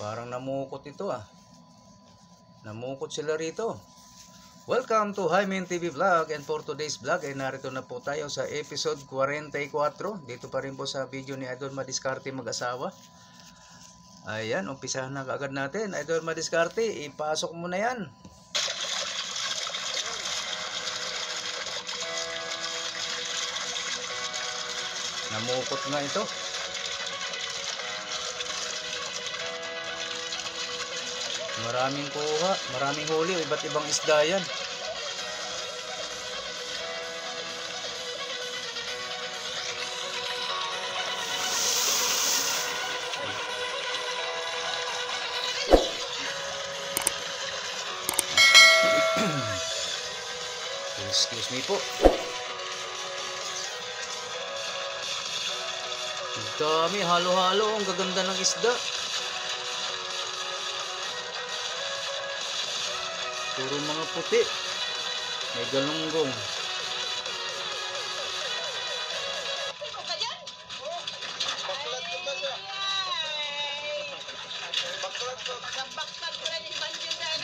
Parang namukot ito ah. Namukot sila rito. Welcome to Hymen TV Vlog, and for today's vlog ay narito na po tayo sa episode 44. Dito pa rin po sa video ni Idol Madiskarte mag-asawa. Ayan, umpisahan na kaagad natin. Idol Madiskarte, ipasok mo na yan. Namukot nga ito. Maraming kuha, maraming huli, iba't ibang isda yan. Excuse me po. Ang dami, halo-halo, ang gaganda ng isda. Puro mga puti. May galunggong.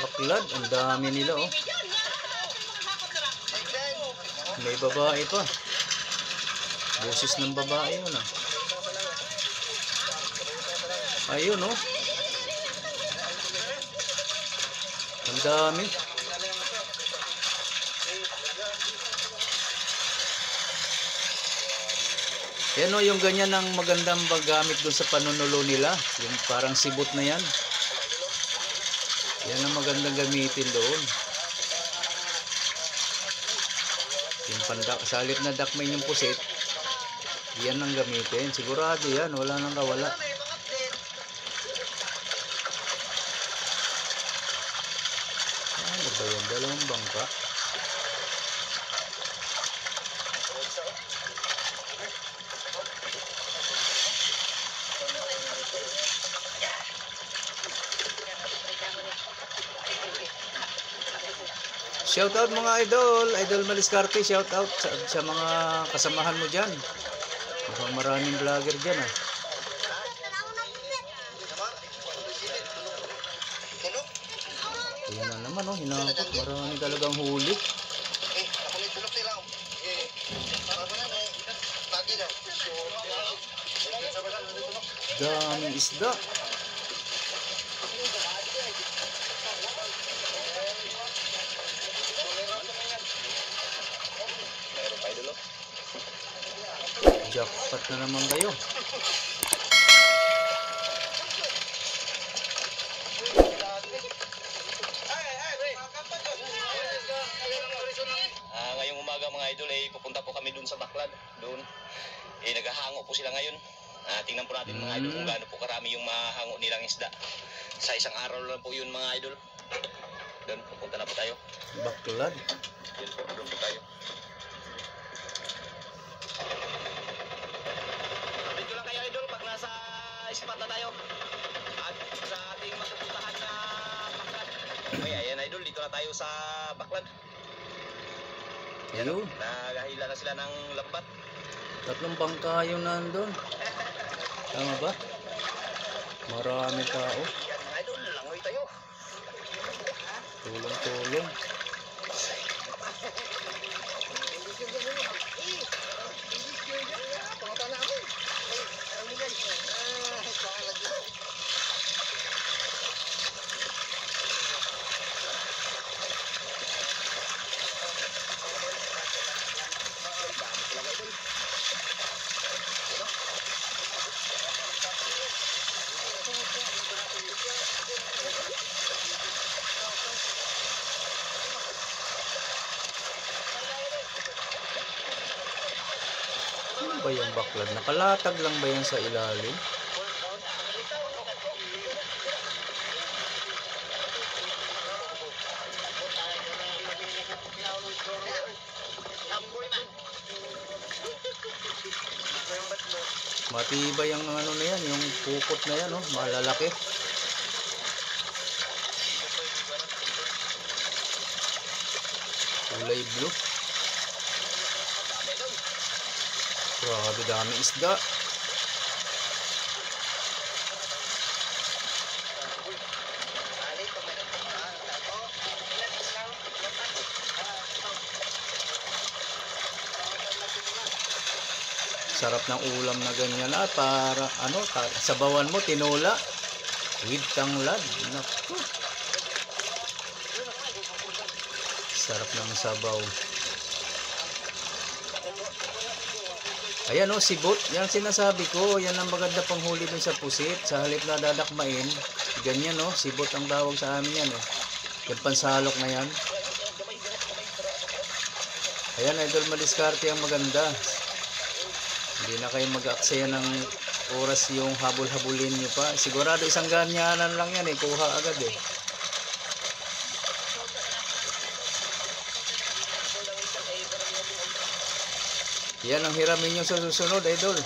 Baklad, ang dami nila oh. May babae pa. Boses ng babae yun ah. Ayun oh. Ang dami. Yan o, yung ganyan ang magandang paggamit doon sa panunulo nila. Yung parang sibot na yan. Yan ang magandang gamitin doon. Yung pandak, salit na dakmay yung pusit, yan ang gamitin. Sigurado yan, wala nang kawala. Ano ba yan? Dalawang bangka. Shout out mga idol, Idol Madiskarte, shout out sa mga kasamahan mo dyan. Mukhang maraming vlogger dyan ah. Ayan na naman oh, hinakot, marami talagang huli. Daming isda. Jackpot na naman kayo. Ngayong umaga mga idol ay pupunta po kami dun sa Baklad. Doon naghahango po sila ngayon. Tingnan po natin mga idol kung gaano po karami yung mahango nilang isda. Sa isang araw lang po yun mga idol. Doon pupunta na po tayo. Baklad. Doon po tayo. Dito lang kayo idol pag nasa spot na tayo. At sa ating matupuntahan na Baklad. Okay, ayan idol, dito na tayo sa Baklad. Ayun. Nagahila na sila ng lambat. Tatlong bangka yung nandun. Tama ba? Marami tao. Yan mga idol, langoy tayo. Tulong-tulong. Ano ba yan baklad? Nakalatag lang ba yan sa ilalim? Matibay ang ano na yan, yung pukot na yan, oh, malalaki. Kulay blue. Grabe daming isda. Sarap ng ulam na ganyan. Para ano, sabawan mo, tinola. With tanglad. Naku. Sarap ng sabaw. Ayan o, sibot. Yan sinasabi ko. Yan ang maganda panghuli dun sa pusit. Sa halip na dadakmain. Ganyan o, sibot ang tawag sa amin yan eh. Yung pansalok na yan. Ayan, idol, madiskarte ang maganda. Hindi na kayo mag-aksaya ng oras yung habol-habulin nyo pa. Sigurado isang ganyanan lang yan eh. Kuha agad eh. Yan ang hiramin nyo sa susunod, idol.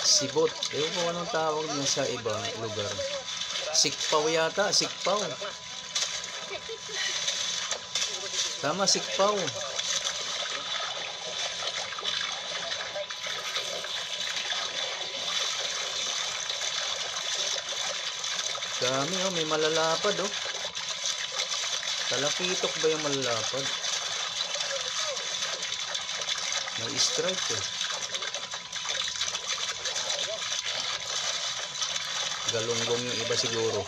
Sibot. Ewan ko anong tawag niya sa ibang lugar. Sikpaw yata. Sikpaw. Tama, sikpaw. Dami oh, may malalapad oh. Talakitok ba yung malalapad? May stripe eh. Galunggong yung iba siguro.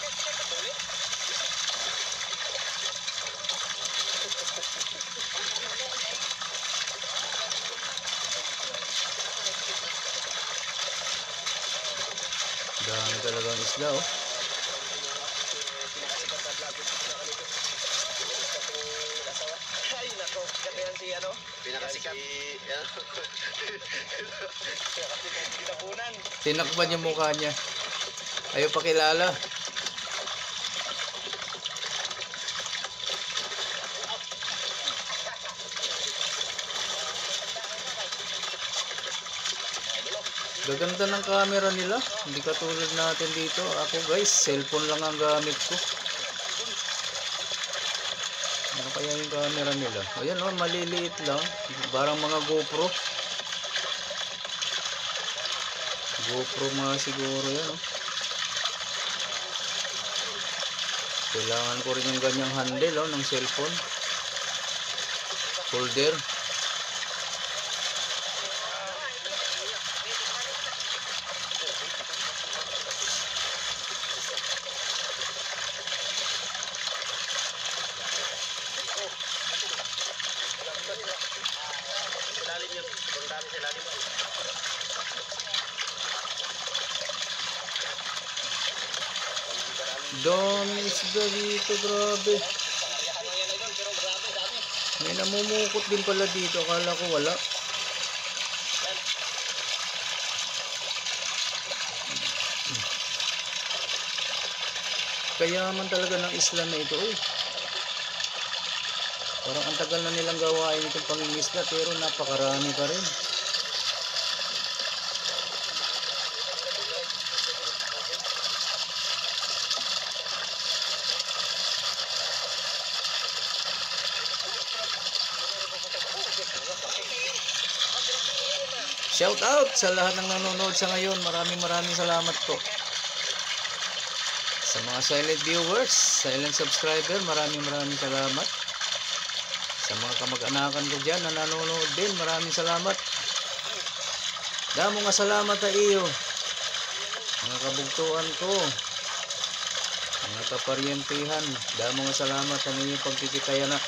Dami talagang isda oh. Ay, nako, kaya si ano? Pinakasikat. Tinapunan. Tinakpan yung mukha niya. Ayaw pakilala. Gaganda ng camera nila. Hindi katulad natin dito. Ako guys, cellphone lang ang gamit ko. Ano kaya yung camera nila? Ayan oh, maliliit lang. Parang mga GoPro. GoPro mga siguro yan oh. Kailangan ko rin yung ganyang handle oh, ng cellphone. Holder. Silalim yun. Ang dami silalim. Dami isda dito, grabe. May namumukot din pala dito, akala ko wala. Kayaman talaga ng isla na ito eh. Parang ang tagal na nilang gawain itong pangingisda pero napakarami pa rin. Shout out sa lahat ng nanonood sa ngayon. Maraming salamat po. Sa mga silent viewers, silent subscriber, maraming salamat. Sa mga kamag-anakan ko dyan na nanonood din, maraming salamat. Damo nga salamat sa iyo. Mga kabugtuan ko, mga kaparyentihan, damo nga salamat sa inyong pagkikitaya na.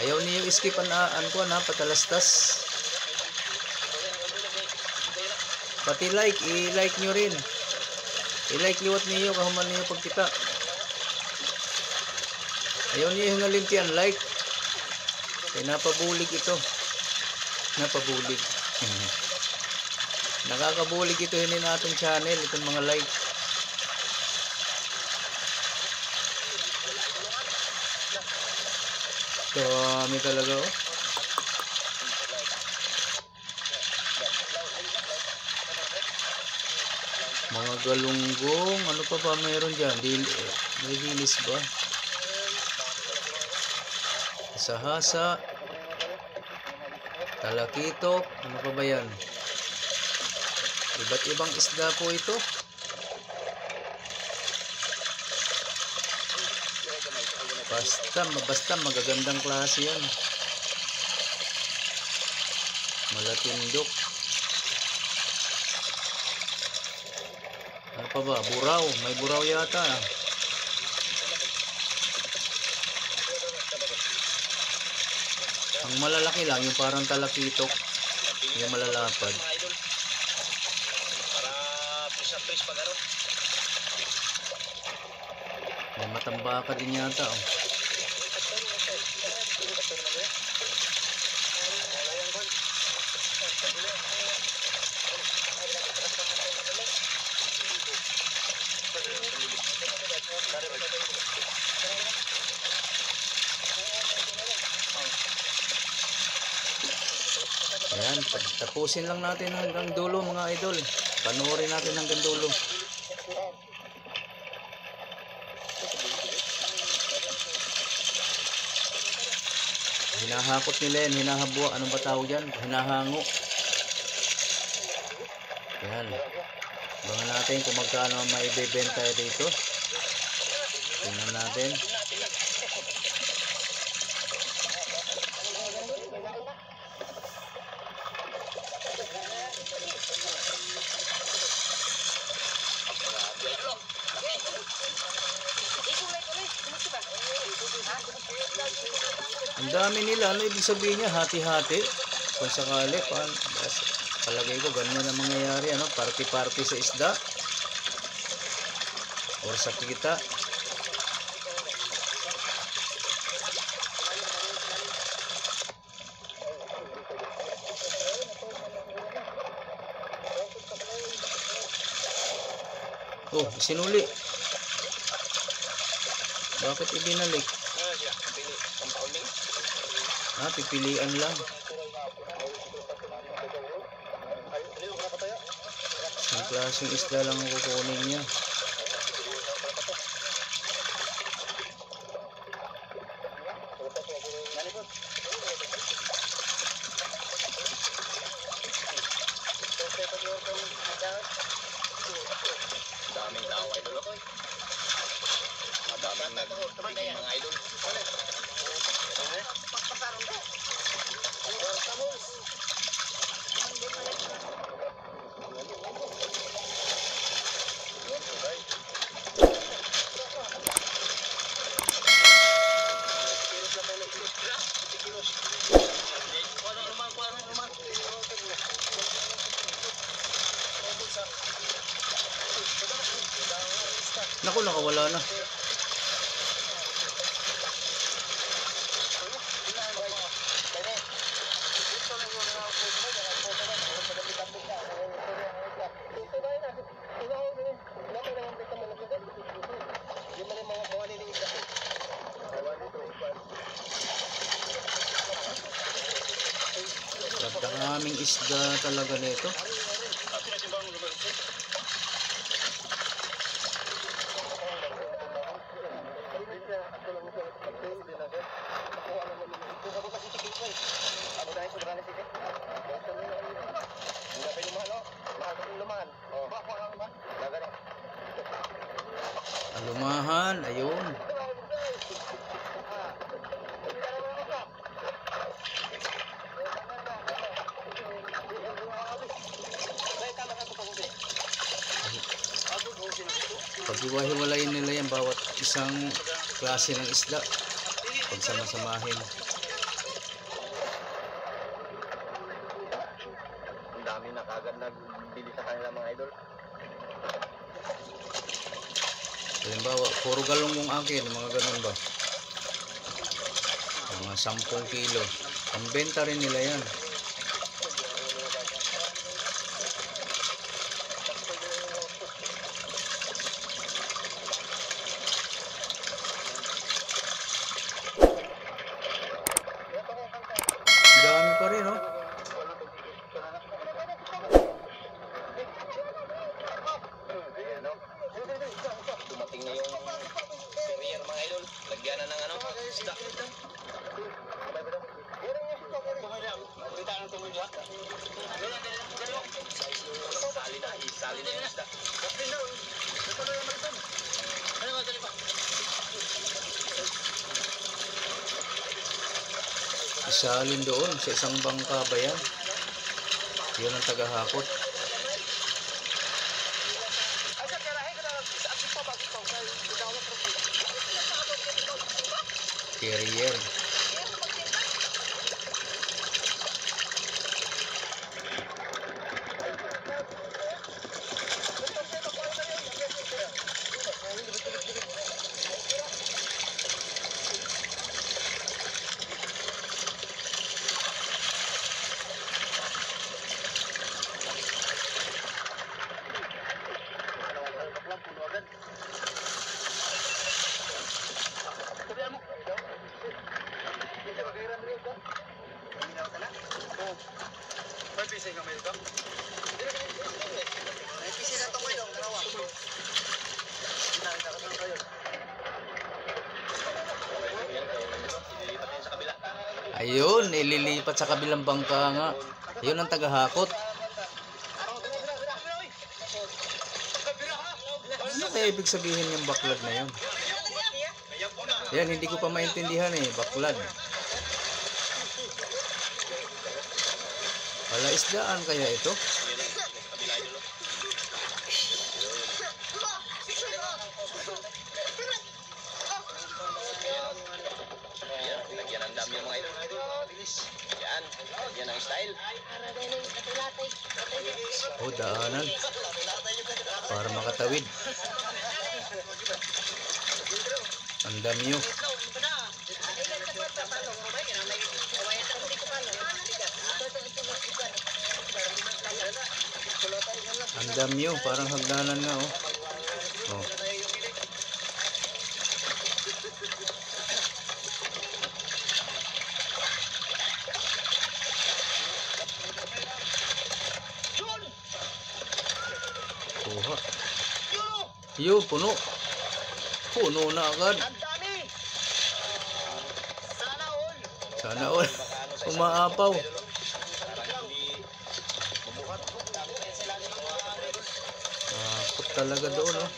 Ayaw niyo skip an ko na patalastas. Pati like, i-like nyo rin. I-like liwat niyo kahuman niyo pagkita. Ayaw niyo hingalintian, like. Kaya napabulig ito. Napabulig. Nakakabulig ito yun in atong channel, itong mga like. Dami talaga oh. Mga galunggong, ano pa ba mayroon dyan? May dilis ba? Sahasa, talakitok, ano pa ba yan? Iba't ibang isda po ito. Basta magagandang klase yan. Malatindok. Ano pa ba? Buraw. May buraw yata. Ang malalaki lang, yung parang talakitok. Yung malalapad. Mga idol. Para pris pag ano. May matambaka din yata. Oh. Ayan, tapusin lang natin hanggang dulo mga idol. Panoorin natin hanggang dulo. Hinahakot nila yan, hinahabwa. Anong ba tawag yan? Hinahango. Ayan. Abangan natin kung magkano ang maibibenta dito. Tingnan natin. Ang dami nila, ano ibig sabihin niya? Hati-hati. Kung sakali, palagay ko ganyan ang mangyayari, ano? Party-party sa isda or sa kita. Oh, sinuli. Bakit ibinalik? Pipilian lang. Ang klaseng isda lang ang kukunin niya. Daming tao idol. Daming nagtitigil mga idol. Naku, nakawala na. Daming isda talaga nito. Lumahan, ayun. Paghiwa-hiwalayin nila yan bawat isang klase ng isda. Pagsama-samahin. Ang dami na kagad nagbili sa kanila mga idol. Halimbawa, puro galong yung akin, mga ganun ba? Mga 10 kilo. Ang benta rin nila yan. Dami pa rin, oh. Dumating na yung carrier mga idol. Lagyan na ng ano, isda. Isali na yung isda. Isalin doon sa isang bangka ba yan? Yun ang tagahakot. Carrier. Ayun, ililipat sa kabilang bangka nga. Ayun ang tagahakot. Ano kaya ibig sabihin yung baklad na yun? Yan, hindi ko pa maintindihan eh, baklad. Palaisdaan kaya ito? Lagyan ang dami yung mga idol. Yan, lagyan ang style. Oh, daanan. Para makatawid. Ang dami yun. Ang dami yun, parang hagdanan nga oh. Oh. Kuha. Yun, puno. Puno na agad. Sana all. Umaapaw. Akot talaga doon oh.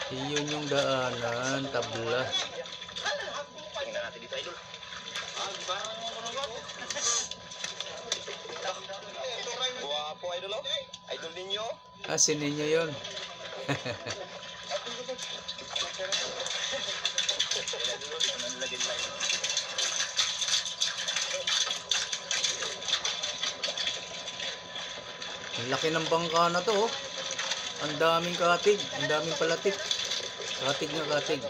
Iyon yung daanan, tabla. Tingnan natin dito, idol. Guwapo, idol, oh. Idol ninyo. Ah, sininyo yun. Ang laki ng bangka na to oh. Ang daming katig, ang daming palatik. Katig na katig.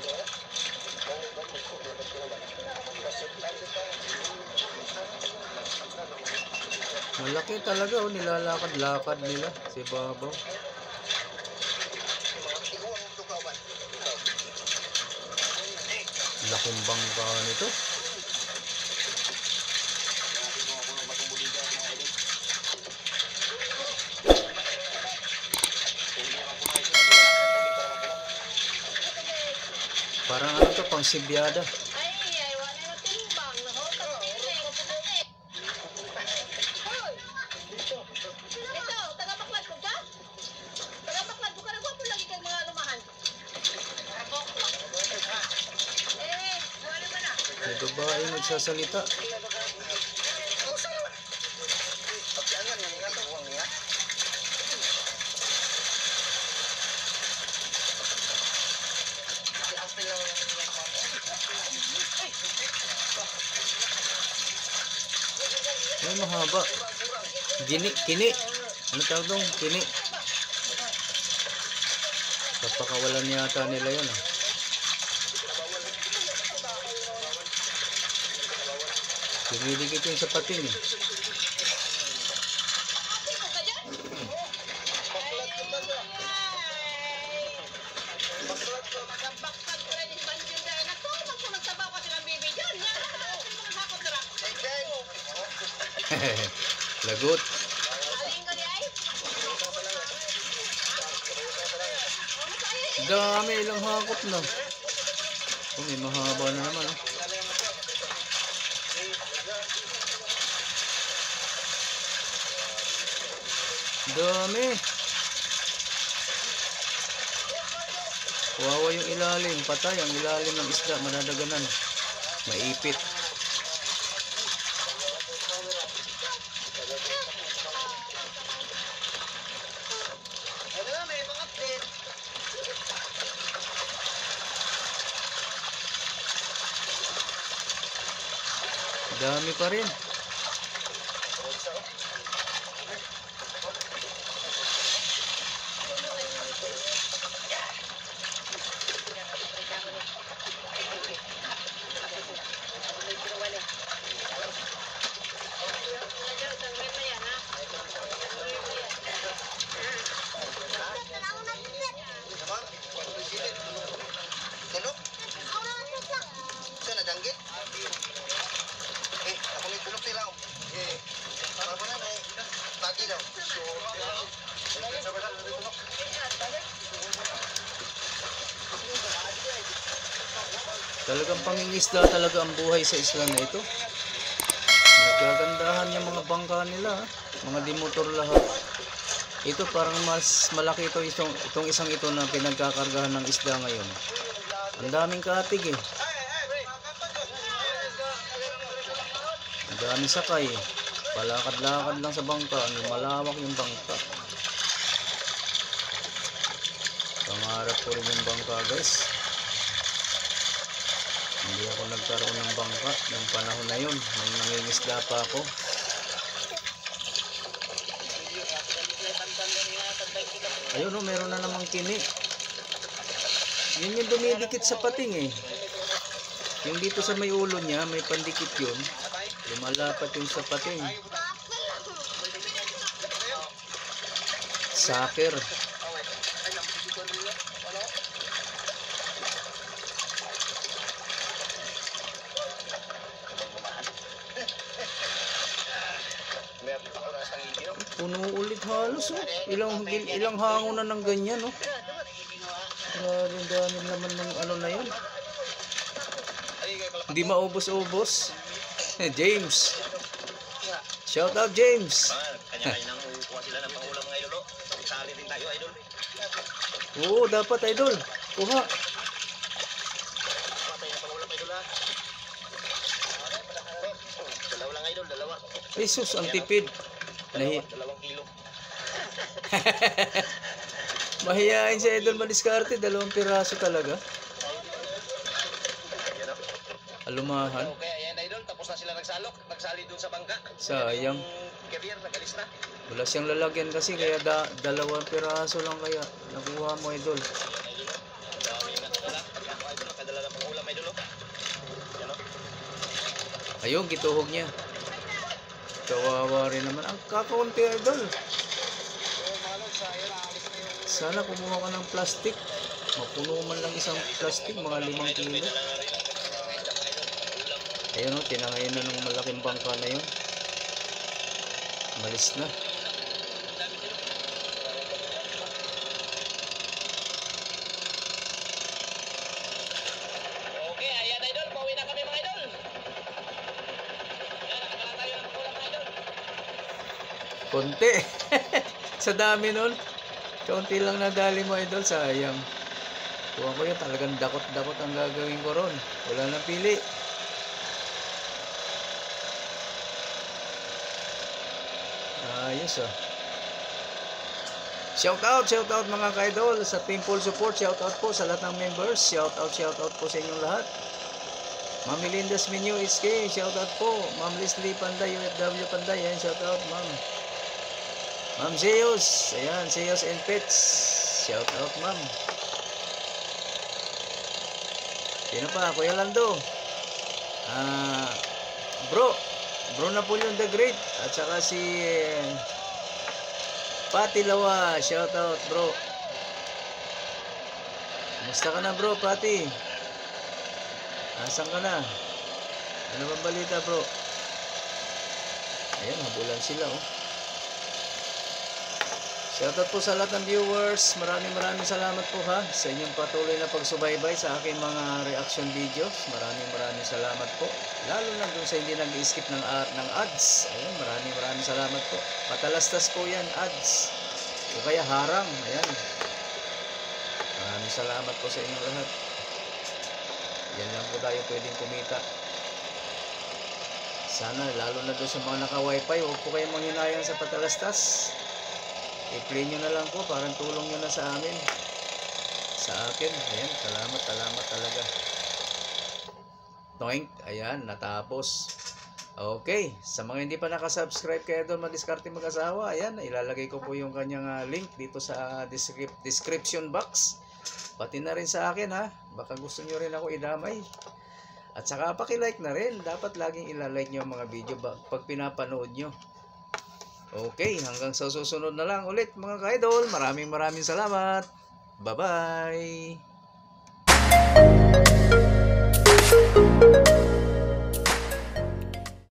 Malaki talaga oh, nilalakad-lakad nila si Babaw. Laking bangka nito. Parang ano to, pang sibyada. May babae nagsasalita. Ay, mahaba. Kini. Ano tawag doon? Kini. Papakawalan yata nila yun. Ah. Dumidikit yung sapatin eh. Lagot. Dami ilang hakot na. Oh, may mahaba na naman. Oh. Dami. Wawa yung ilalim. Patay ang ilalim ng isda. Madadaganan. Maipit. Dami pa rin. Talagang pangingisda talaga ang buhay sa isla na ito. Nagagandahan yung mga bangka nila, mga dimotor lahat. Ito parang mas malaki ito, itong isang ito na pinagkakargahan ng isda ngayon. Ang daming katig eh. Ang daming sakay. Palakad-lakad lang sa bangka. Malawak yung bangka. Pangarap ko rin yung bangka, guys. Hindi ako nagkaroon ng bangka ng panahon na yun, nung nangingisda pa ako. Ayun o, meron na namang kini. Yun yung dumidikit sa pating eh. Yung dito sa may ulo niya, may pandikit yun. Lumalapat yung sa pating. Saker. Puno ulit halos oh. Ilang hango na ng ganyan oh. Grabe dami naman ng ano na yun. Hindi maubos-ubos. James. Shout out James. Kanya-kanya nang kuha sila ng pangulam mga idol. Sali din tayo idol. Oo, dapat idol. Kuha. Patay ng pangulam idol ha. Dalawa lang idol, dalawa. Jesus, ang tipid. Dalawang kilo. Mahihain si idol madiskarte, 2 piraso talaga. Alumahan. Okay, ayan idol, tapos na sila nagsali dun sa bangka. Sayang. Carrier, nagalis na. Wala siyang lalagyan kasi kaya 2 piraso lang kaya nakuha mo idol. Dami yung nakadala. Nakadala na pangulam idol. Yan o. Ayun, gituhog niya. Kawawa rin naman. Ang kakaunti idol. Sana kumuha ka ng plastic. Mapuno man lang isang plastic, mga 5 kilo. Ayun o, tinangayin na ng malaking bangka na yun. Malis na. Okay, ayan idol, pauwi na kami mga idol. Ayan, nakadala tayo ng pangulam mga idol. Konti. Sa dami nun. Kaunti lang nadali mo idol, sayang. Kuha ko yun, talagang dakot-dakot ang gagawin ko ron. Wala na pili. Ayos ah. Shout out mga ka-idol sa Team Full Support. Shout out po sa lahat ng members. Shout out po sa inyong lahat. Ma'am Melinda's Menu SK, shout out po. Ma'am Leslie Panday, UFW Panday, ayan, shout out ma'am. Ma'am Zeus, ayan, Zeus and Pets, shout out ma'am. Sino pa? Kuya Lando. Bro Napoleon the Great, at saka si Pati Lawa, shout out bro. Kumusta ka na bro, Pati? Asan ka na? Ano bang balita bro? Ayan, habulan sila oh. Shoutout po sa lahat ng viewers. Maraming salamat po ha sa inyong patuloy na pagsubaybay sa aking mga reaction videos. Maraming salamat po. Lalo na dun sa hindi nag-skip ng ads. Ayun, maraming salamat po. Matalastas po yan, ads. O kaya harang. Ayan. Maraming salamat po sa inyong lahat. Yan lang po tayo pwedeng kumita. Sana lalo na doon sa mga naka-wifi, huwag po kayong manghinayang sa patalastas. I-play nyo na lang po, parang tulong nyo na sa amin. Sa akin, ayan, salamat talaga. Toink, ayan, natapos. Okay, sa mga hindi pa nakasubscribe kaya doon Madiskarte Mag-asawa, ayan, ilalagay ko po yung kanyang link dito sa description box. Pati na rin sa akin ha, baka gusto nyo rin ako idamay. At saka paki-like na rin. Dapat laging ilalike nyo ang mga video pag pinapanood nyo. Okay, hanggang sa susunod na lang ulit mga ka-idol. Maraming salamat. Bye-bye.